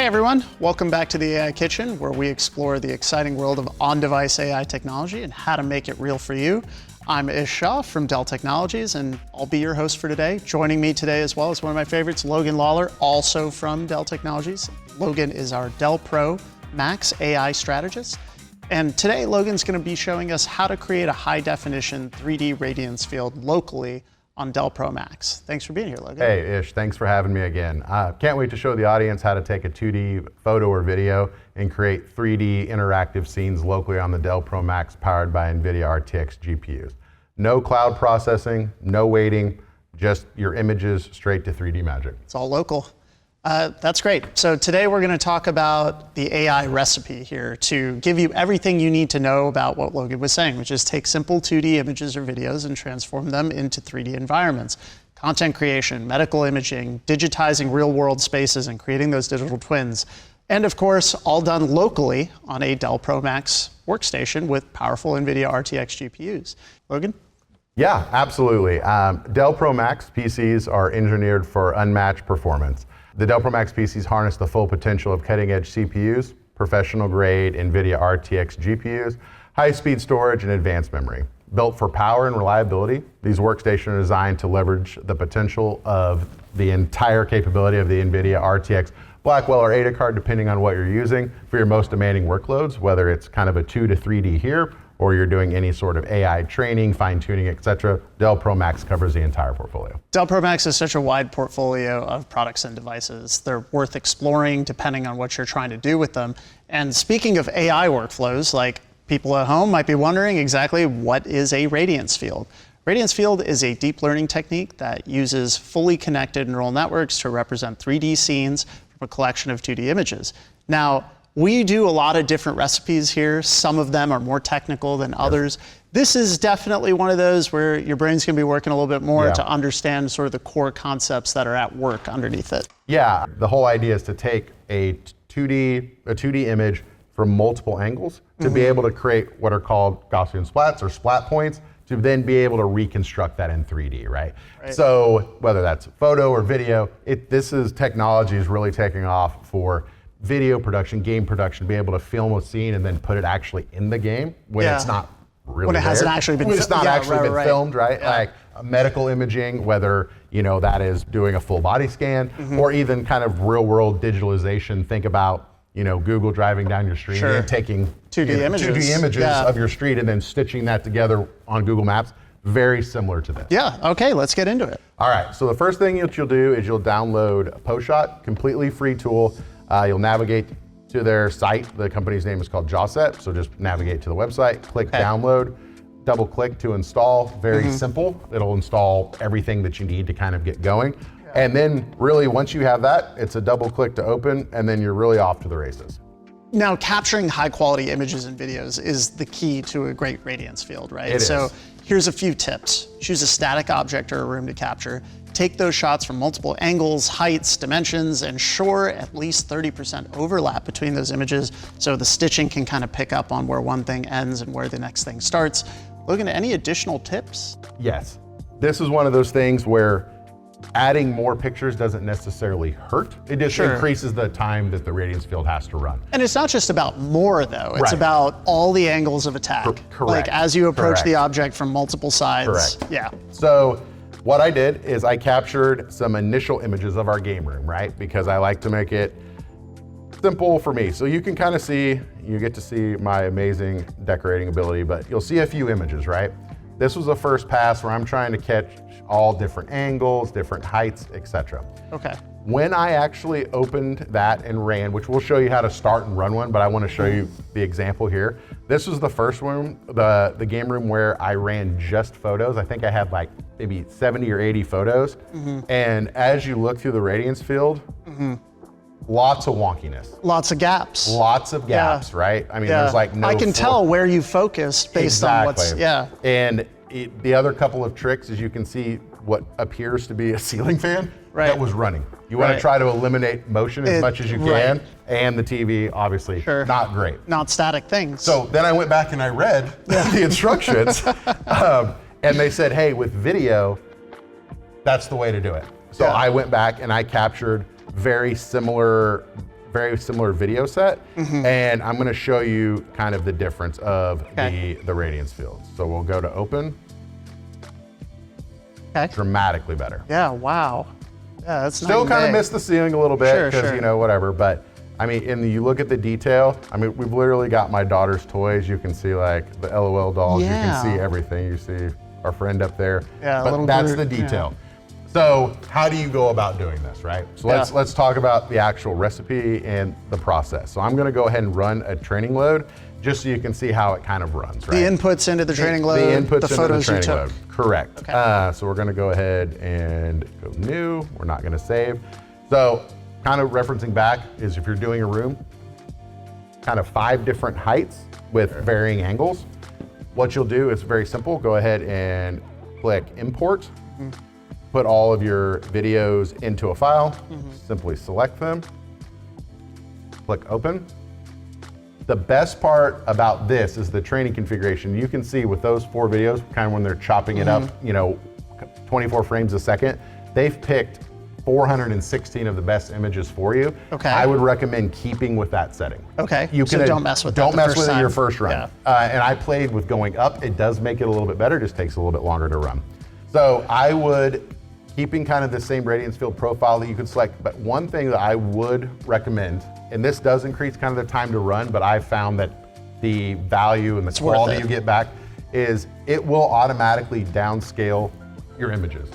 Hey everyone, welcome back to the AI Kitchen, where we explore the exciting world of on-device AI technology and how to make it real for you. I'm Ish Shah from Dell Technologies, and I'll be your host for today. Joining me today as well is one of my favorites, Logan Lawler, also from Dell Technologies. Logan is our Dell Pro Max AI strategist. And today, Logan's gonna be showing us how to create a high-definition 3D Radiance Field locally on Dell Pro Max. Thanks for being here, Logan. Hey, Ish, thanks for having me again. Can't wait to show the audience how to take a 2D photo or video and create 3D interactive scenes locally on the Dell Pro Max powered by NVIDIA RTX GPUs. No cloud processing, no waiting, just your images straight to 3D magic. It's all local. That's great. So today we're going to talk about the AI recipe here to give you everything you need to know about what Logan was saying, which is take simple 2D images or videos and transform them into 3D environments. Content creation, medical imaging, digitizing real-world spaces and creating those digital twins. And of course, all done locally on a Dell Pro Max workstation with powerful NVIDIA RTX GPUs. Logan? Yeah, absolutely. Dell Pro Max PCs are engineered for unmatched performance. The Dell Pro Max PCs harness the full potential of cutting-edge CPUs, professional-grade NVIDIA RTX GPUs, high-speed storage, and advanced memory. Built for power and reliability, these workstations are designed to leverage the potential of the entire capability of the NVIDIA RTX Blackwell or Ada card, depending on what you're using for your most demanding workloads, whether it's kind of a 2 to 3D here, or you're doing any sort of AI training, fine-tuning, etc. Dell Pro Max covers the entire portfolio. Dell Pro Max is such a wide portfolio of products and devices. They're worth exploring depending on what you're trying to do with them. And speaking of AI workflows, like people at home might be wondering exactly what is a Radiance Field. Radiance Field is a deep learning technique that uses fully connected neural networks to represent 3D scenes from a collection of 2D images. Now, we do a lot of different recipes here. Some of them are more technical than others. This is definitely one of those where your brain's gonna be working a little bit more to understand sort of the core concepts that are at work underneath it. Yeah, the whole idea is to take a 2D image from multiple angles to be able to create what are called Gaussian splats or splat points to then be able to reconstruct that in 3D, right? So whether that's photo or video, technology is really taking off for video production, game production, be able to film a scene and then put it actually in the game when it's not really when it hasn't actually been filmed, right? Like medical imaging, whether that is doing a full body scan or even kind of real world digitalization. Think about Google driving down your street and taking 2D images of your street and then stitching that together on Google Maps. Very similar to this. Yeah, okay, let's get into it. All right, so the first thing that you'll do is you'll download PostShot, completely free tool. You'll navigate to their site. The company's name is called Jawset, so just navigate to the website, click download, double click to install. Very simple. It'll install everything that you need to kind of get going. And then really once you have that, it's a double click to open, and then you're really off to the races. Now, capturing high quality images and videos is the key to a great Radiance Field, right? So here's a few tips. Choose a static object or a room to capture. Take those shots from multiple angles, heights, dimensions, ensure at least 30% overlap between those images so the stitching can kind of pick up on where one thing ends and where the next thing starts. Logan, any additional tips? Yes. This is one of those things where adding more pictures doesn't necessarily hurt. It just increases the time that the Radiance Field has to run. And it's not just about more though, it's about all the angles of attack. Correct. Like as you approach the object from multiple sides. Correct. Yeah. So what I did is I captured some initial images of our game room, right? Because I like to make it simple for me. So you can kind of see, you get to see my amazing decorating ability, but you'll see a few images, right? This was a first pass where I'm trying to catch all different angles, different heights, etc. Okay. When I actually opened that and ran, which we'll show you how to start and run one, but I want to show you the example here. This was the first room, the game room where I ran just photos. I think I had like maybe 70 or 80 photos. And as you look through the Radiance Field, lots of wonkiness. Lots of gaps. Lots of gaps, right? I mean, there's like no I can tell where you focused based on what's, And the other couple of tricks is you can see what appears to be a ceiling fan that was running. You want to try to eliminate motion as much as you can, and the TV, obviously, not great. Not static things. So then I went back and I read the instructions, and they said, hey, with video, that's the way to do it. So I went back and I captured very similar very similar video set, and I'm gonna show you kind of the difference of the Radiance Fields. So we'll go to open. Okay. Dramatically better. Yeah, wow. Yeah, that's still kind of missed the ceiling a little bit because sure. you know, whatever, but I mean, you look at the detail, I mean, we've literally got my daughter's toys. You can see like the LOL dolls, you can see everything. You see our friend up there, but that's the detail. So how do you go about doing this, right? So let's talk about the actual recipe and the process. So I'm gonna go ahead and run a training load just so you can see how it kind of runs, right? The inputs into the training load, the inputs the into photos the training you took. load. Correct. Okay. So we're gonna go ahead and go new. We're not gonna save. So kind of referencing back is if you're doing a room, kind of 5 different heights with varying angles. What you'll do is very simple. Go ahead and click import. Put all of your videos into a file. Simply select them. Click open. The best part about this is the training configuration. You can see with those 4 videos, kind of when they're chopping it up, you know, 24 frames a second, they've picked 416 of the best images for you. Okay. I would recommend keeping with that setting. Okay. You can so don't mess with that. Don't mess with it your first run. Yeah. And I played with going up. It does make it a little bit better. It just takes a little bit longer to run. So I would, keeping kind of the same Radiance Field profile that you could select, but one thing that I would recommend, and this does increase kind of the time to run, but I've found that the value and the quality you get back is it will automatically downscale your images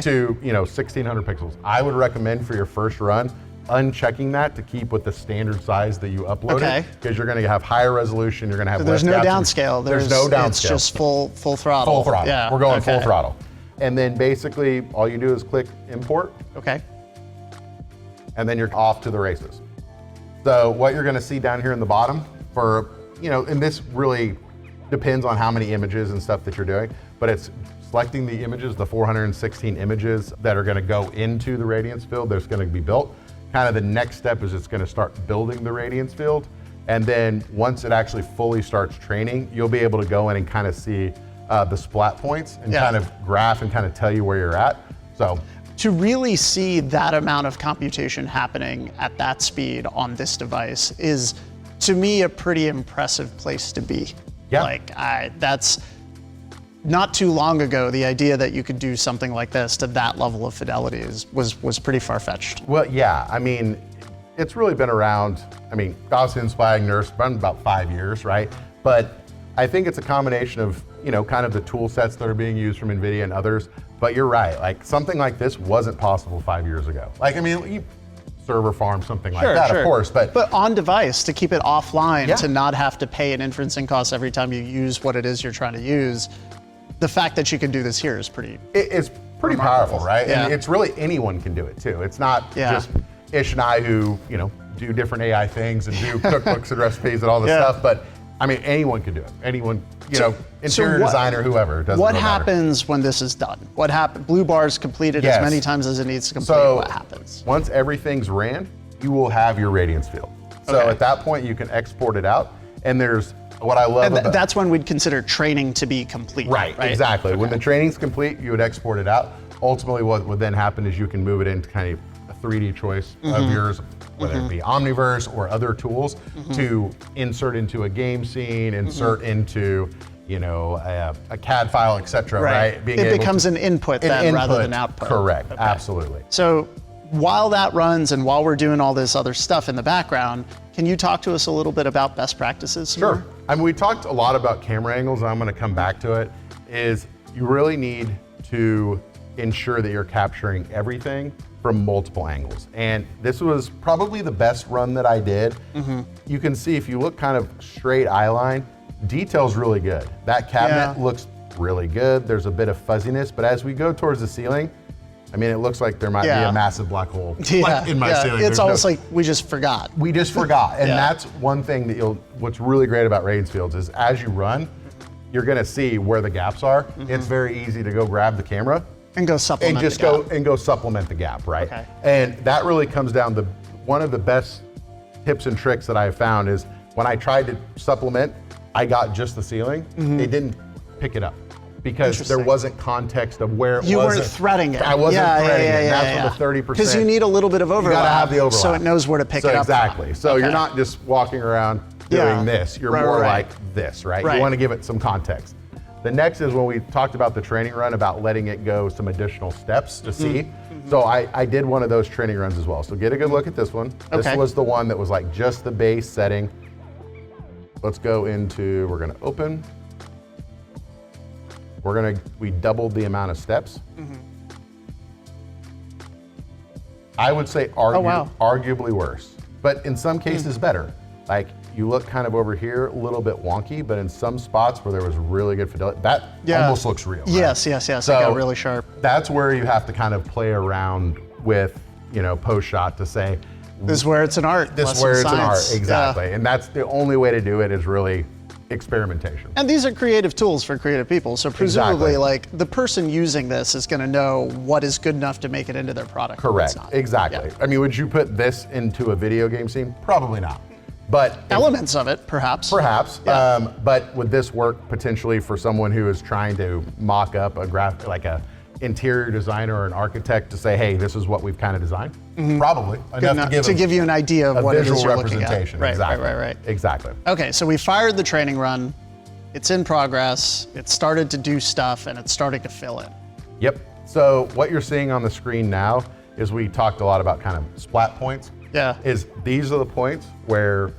to 1600 pixels. I would recommend for your first run unchecking that to keep with the standard size that you uploaded because you're going to have higher resolution. You're going to have there's no downscale. There's no downscale. It's just full throttle. Full throttle. Yeah. We're going full throttle. And then basically all you do is click import. Okay. And then you're off to the races. So what you're going to see down here in the bottom for, and this really depends on how many images and stuff that you're doing, but it's selecting the images, the 416 images that are going to go into the Radiance Field that's going to be built. Kind of the next step is it's going to start building the Radiance Field. And then once it actually fully starts training, you'll be able to go in and kind of see the splat points and kind of graph and kind of tell you where you're at. So to really see that amount of computation happening at that speed on this device is, to me, a pretty impressive place to be. Yeah. Like that's not too long ago, the idea that you could do something like this to that level of fidelity was pretty far-fetched. Well, yeah, I mean, it's really been around, obviously inspiring NeRF's been about 5 years, right? But I think it's a combination of, kind of the tool sets that are being used from NVIDIA and others. But you're right, like something like this wasn't possible 5 years ago. Like, you server farm, something like that, of course. But on device, to keep it offline, to not have to pay an inferencing cost every time you use what it is you're trying to use, the fact that you can do this here is pretty It's pretty powerful, right? Yeah. And it's really anyone can do it too. It's not just Ish and I who, do different AI things and do cookbooks and recipes and all this stuff, but anyone can do it. Anyone, interior designer, whoever. It doesn't what really matter. happens when this is done? What happens? Blue bar's completed as many times as it needs to complete. So what happens? Once everything's ran, you will have your Radiance Field. So at that point, you can export it out. And there's what I love about that's when we'd consider training to be complete. Right, exactly. When the training's complete, you would export it out. Ultimately, what would then happen is you can move it into kind of a 3D choice of yours, whether it be Omniverse or other tools, to insert into a game scene, insert into a CAD file, etc. Right? It becomes an input then rather than output. Correct, absolutely. So while that runs and while we're doing all this other stuff in the background, can you talk to us a little bit about best practices? Sure. We talked a lot about camera angles, and I'm going to come back to it, is you really need to ensure that you're capturing everything from multiple angles. And this was probably the best run that I did. You can see if you look kind of straight eye line, detail's really good. That cabinet looks really good. There's a bit of fuzziness, but as we go towards the ceiling, it looks like there might be a massive black hole in my ceiling. It's almost like we just forgot. We just forgot. And that's one thing that what's really great about Radiance Fields is as you run, you're gonna see where the gaps are. It's very easy to go grab the camera and go supplement and just go supplement the gap, right? Okay. And that really comes down to one of the best tips and tricks that I have found is when I tried to supplement, I got just the ceiling. It didn't pick it up. because there wasn't context of where it was. You weren't threading it. I wasn't threading it. That's where the 30%. Because you need a little bit of overlap. You gotta have the overlap. So it knows where to pick it up. Exactly. So you're not just walking around doing this. You're more like this, right? You want to give it some context. The next is when we talked about the training run, about letting it go some additional steps to see. So I did one of those training runs as well. So get a good look at this one. This was the one that was like just the base setting. Let's go into, we're gonna open. We doubled the amount of steps. I would say arguably worse, but in some cases better. Like you look kind of over here, a little bit wonky, but in some spots where there was really good fidelity, that almost looks real. Right? Yes, so it got really sharp. That's where you have to kind of play around with, post shot to say, this is where it's an art. This is where it's an art, exactly. And that's the only way to do it, is really experimentation. And these are creative tools for creative people. So presumably like the person using this is gonna know what is good enough to make it into their product. Correct, exactly. I mean, would you put this into a video game scene? Probably not. But elements of it, perhaps. Perhaps, but would this work potentially for someone who is trying to mock up a like a interior designer or an architect to say, hey, this is what we've kind of designed? Probably. Enough to give you an idea of what it is you're looking at. Right. Exactly. Okay, so we fired the training run. It's in progress. It started to do stuff and it's starting to fill in. Yep. So what you're seeing on the screen now is, we talked a lot about kind of splat points. Is these are the points where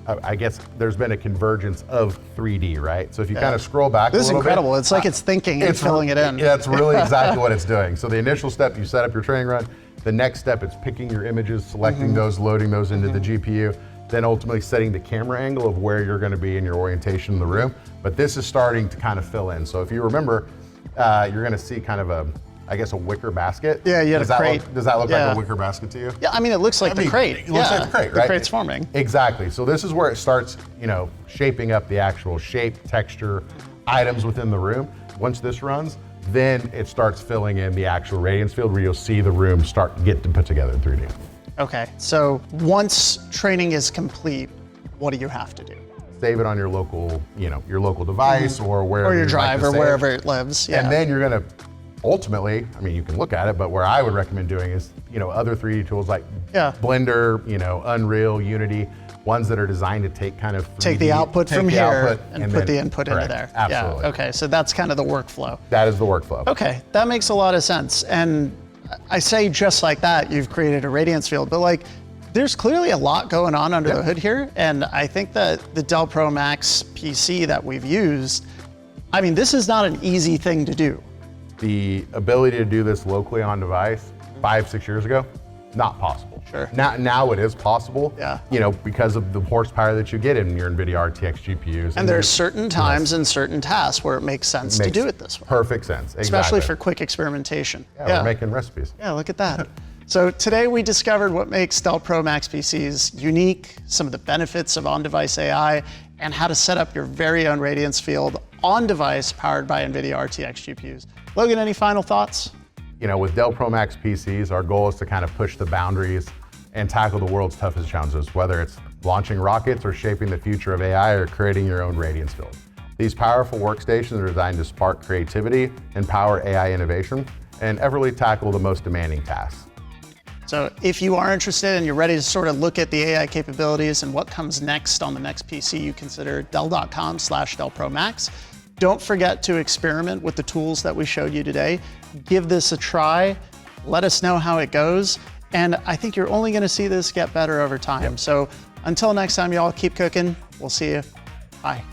I guess there's been a convergence of 3D, right? So if you kind of scroll back a little bit. This is incredible. It's like it's thinking and filling it in. That's really exactly what it's doing. So the initial step, you set up your training run. The next step, it's picking your images, selecting those, loading those into the GPU, then ultimately setting the camera angle of where you're going to be in your orientation in the room. But this is starting to kind of fill in. So if you remember, you're going to see kind of a wicker basket. Yeah, you had a crate. Does that look like a wicker basket to you? Yeah, I mean, it looks like the crate. It looks like the crate, right? The crate's forming. Exactly. So this is where it starts, shaping up the actual shape, texture, items within the room. Once this runs, then it starts filling in the actual radiance field, where you'll see the room start to get put together in 3D. Okay, so once training is complete, what do you have to do? Save it on your local, your local device or wherever. Or your drive or wherever it lives. And then you're gonna, ultimately, I mean, you can look at it, but where I would recommend doing is, other 3D tools like Blender, Unreal, Unity, ones that are designed to take kind of 3D, take the output from here and put the input into there. Absolutely. Yeah. Okay, so that's kind of the workflow. That is the workflow. Okay, that makes a lot of sense. And I say just like that, you've created a Radiance Field, but like, there's clearly a lot going on under the hood here. And I think that the Dell Pro Max PC that we've used, I mean, this is not an easy thing to do. The ability to do this locally on device 5-6 years ago, not possible. Sure. Now it is possible. Yeah. Because of the horsepower that you get in your NVIDIA RTX GPUs. And there's certain times and certain tasks where it makes sense to do it this way. Perfect sense. Especially for quick experimentation. Yeah, we're making recipes. Yeah, look at that. So today we discovered what makes Dell Pro Max PCs unique, some of the benefits of on-device AI, and how to set up your very own Radiance Field on-device powered by NVIDIA RTX GPUs. Logan, any final thoughts? With Dell Pro Max PCs, our goal is to kind of push the boundaries and tackle the world's toughest challenges, whether it's launching rockets or shaping the future of AI or creating your own Radiance Field. These powerful workstations are designed to spark creativity, empower AI innovation, and everly tackle the most demanding tasks. So if you are interested and you're ready to sort of look at the AI capabilities and what comes next on the next PC, you consider Dell.com/Dell Pro Max. Don't forget to experiment with the tools that we showed you today. Give this a try. Let us know how it goes. And I think you're only gonna see this get better over time. So until next time, y'all, keep cooking. We'll see you. Bye.